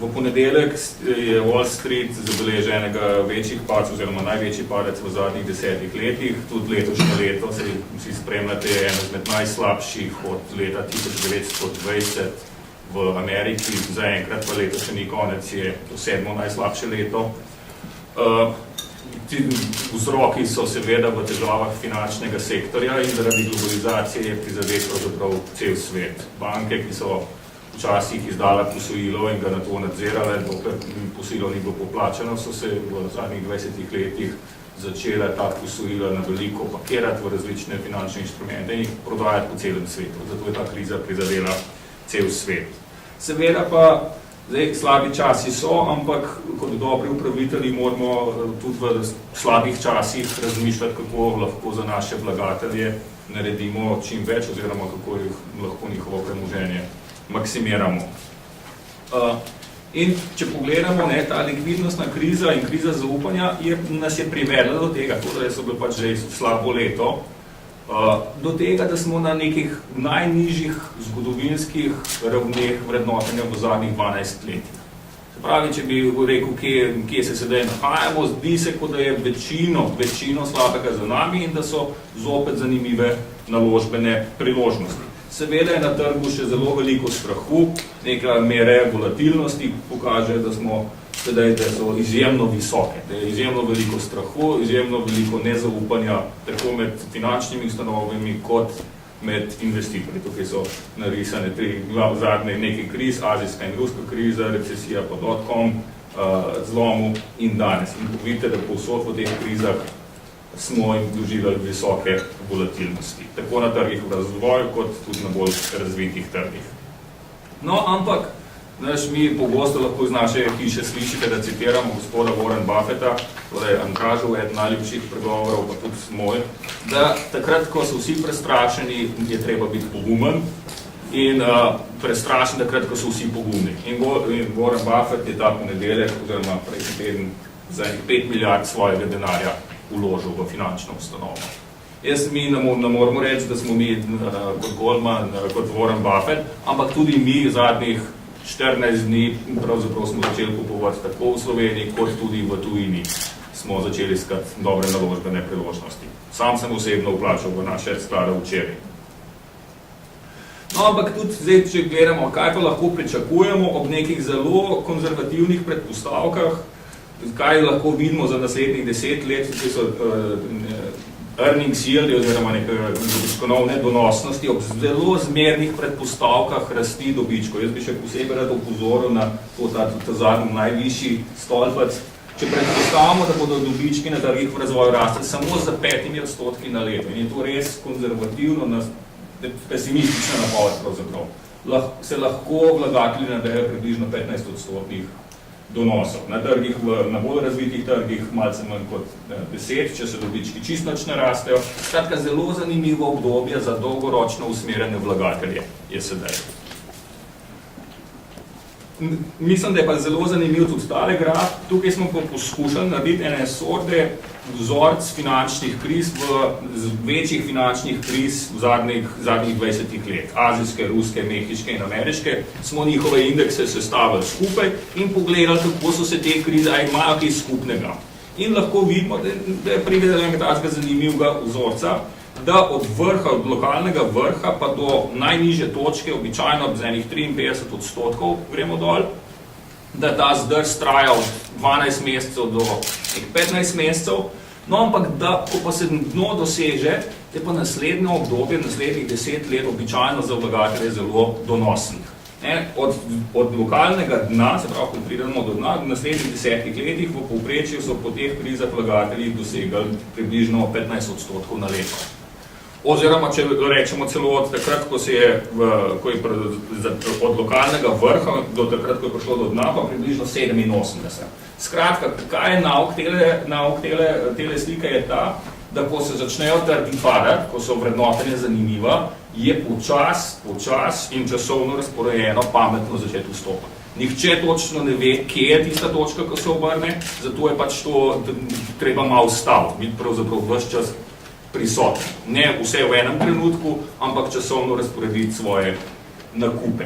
V ponedeljek je Wall Street zabeležil enega večjih padcev, oziroma največji padec v zadnjih 10 letih. Tudi letošnje leto, vsi spremljate, je eno izmed najslabših od leta 1920 v Ameriki. Zaenkrat pa leto še ni konec, je to 7. najslabše leto. Ti vzroki so seveda v težavah finančnega sektorja in zaradi globalizacije je prizadet pravzaprav cel svet. Banke, ki so včasih izdala posojilo in ga na to nadzirale, dokler posojilo ni bilo poplačeno, so se v zadnjih 20 letih začela ta posojila na veliko pakirati v različne finančne inštrumente in jih prodajati po celem svetu. Zato je ta kriza prizadela cel svet. Seveda pa slabi časi so, ampak kot dobri upravitelji moramo tudi v slabih časih razmišljati, kako lahko za naše vlagatelje naredimo čim več oziroma kako lahko njihovo premoženje maksimiramo. In če pogledamo, ta likvidnostna kriza in kriza zaupanja nas je privedla do tega, da so bile pač že slabo leto, do tega, da smo na nekih najnižjih zgodovinskih ravneh vrednotenja v zadnjih 12 letih. Se pravi, če bi rekel, kje se sedaj nahajamo, zdi se, kot da je večino slabega za nami in da so zopet zanimive naložbene priložnosti. Seveda je na trgu še zelo veliko strahu, neka mere volatilnosti pokaže, da so izjemno visoke, da je izjemno veliko strahu, izjemno veliko nezaupanja tako med finančnimi ustanovami kot med investitorji. Tukaj so narisane zadnje nekaj kriz, azijska in ruska kriza, recesija po dotcom, zlomu in danes. In vidite, da povsod v teh krizah smo jim doživljali visoke volatilnosti, tako na trgih v razvoju, kot tudi na bolj razvitih trgih. No, ampak, mi pogosto lahko iz naše hiše slišite, da citiramo gospoda Warren Buffetta, torej Andražov, eden najljubših pregovorov, pa tudi moj, da takrat, ko so vsi prestrašeni, je treba biti pogumen in prestrašen takrat, ko so vsi pogumni. In Warren Buffett je ta ponedeljek, oziroma prejšnji teden, za 5 milijard svojega denarja vložil v finančno ustanovo. Mi ne moramo reči, da smo mi kot Goldman, kot Warren Buffett, ampak tudi mi zadnjih 14 dni pravzaprav smo začeli kupovati tako v Sloveniji, kot tudi v tujini smo začeli iskati dobre naložbene priložnosti. Sam sem osebno vplačal v naše sklade včeraj. No, ampak tudi zdaj, če gledamo, kaj pa lahko pričakujemo ob nekih zelo konzervativnih predpostavkah, kaj lahko vidimo za naslednjih 10 let, ki so earnings yieldi oziroma neke dobičkonovne donosnosti ob zelo zmernih predpostavkah rasti dobičkov. Jaz bi še posebej rad opozoril na ta zadnji najvišji stolpec. Če predpostavimo, da bodo dobički na trgih v razvoju rasti samo za 5% na leto in je to res konzervativno, pesimistična napoved pravzaprav, se lahko vlagatelji nadejo približno 15% donosov. Na trgih, na bolj razvitih trgih, malce manj kot 10, če se dobički čisto nič ne rastejo. Skratka, zelo zanimivo obdobje za dolgoročno usmerjene vlagatelje je sedaj. Mislim, da je pa zelo zanimiv tudi tale graf. Tukaj smo pa poskušali narediti ene sorte vzorc finančnih kriz, večjih finančnih kriz v zadnjih 20 let. Azijske, ruske, mehiške in ameriške smo njihove indekse sestavili skupaj in pogledali, kako so se te krize, imajo kaj skupnega. In lahko vidimo, da je pride do enega takega zanimivega vzorca, da od lokalnega vrha pa do najnižje točke, običajno z enih 53% gremo dol, da ta zdrs traja od 12 mesecev do 15 mesecev, no ampak da, ko pa se dno doseže, je pa naslednje obdobje, naslednjih 10 let običajno za vlagatelje zelo donosnih. Od lokalnega dna, se pravi, ko pridemo do dna, v naslednjih 10 letih v povprečju so po teh krizah vlagatelji dosegali približno 15% na leto. Oziroma, če rečemo celo od takrat, ko je od lokalnega vrha do takrat, ko je prišlo do dna, pa približno 87. Skratka, kaj je nauk tele slike je ta, da ko se začnejo trgi padati, ko so vrednotenja zanimiva, je počas in časovno razporejeno pametno začeti vstopati. Nihče točno ne ve, kje je tista točka, ko se obrne, zato je pač to treba malo staviti, biti pravzaprav ves čas prisoten. Ne vse v enem trenutku, ampak časovno razporediti svoje nakupe.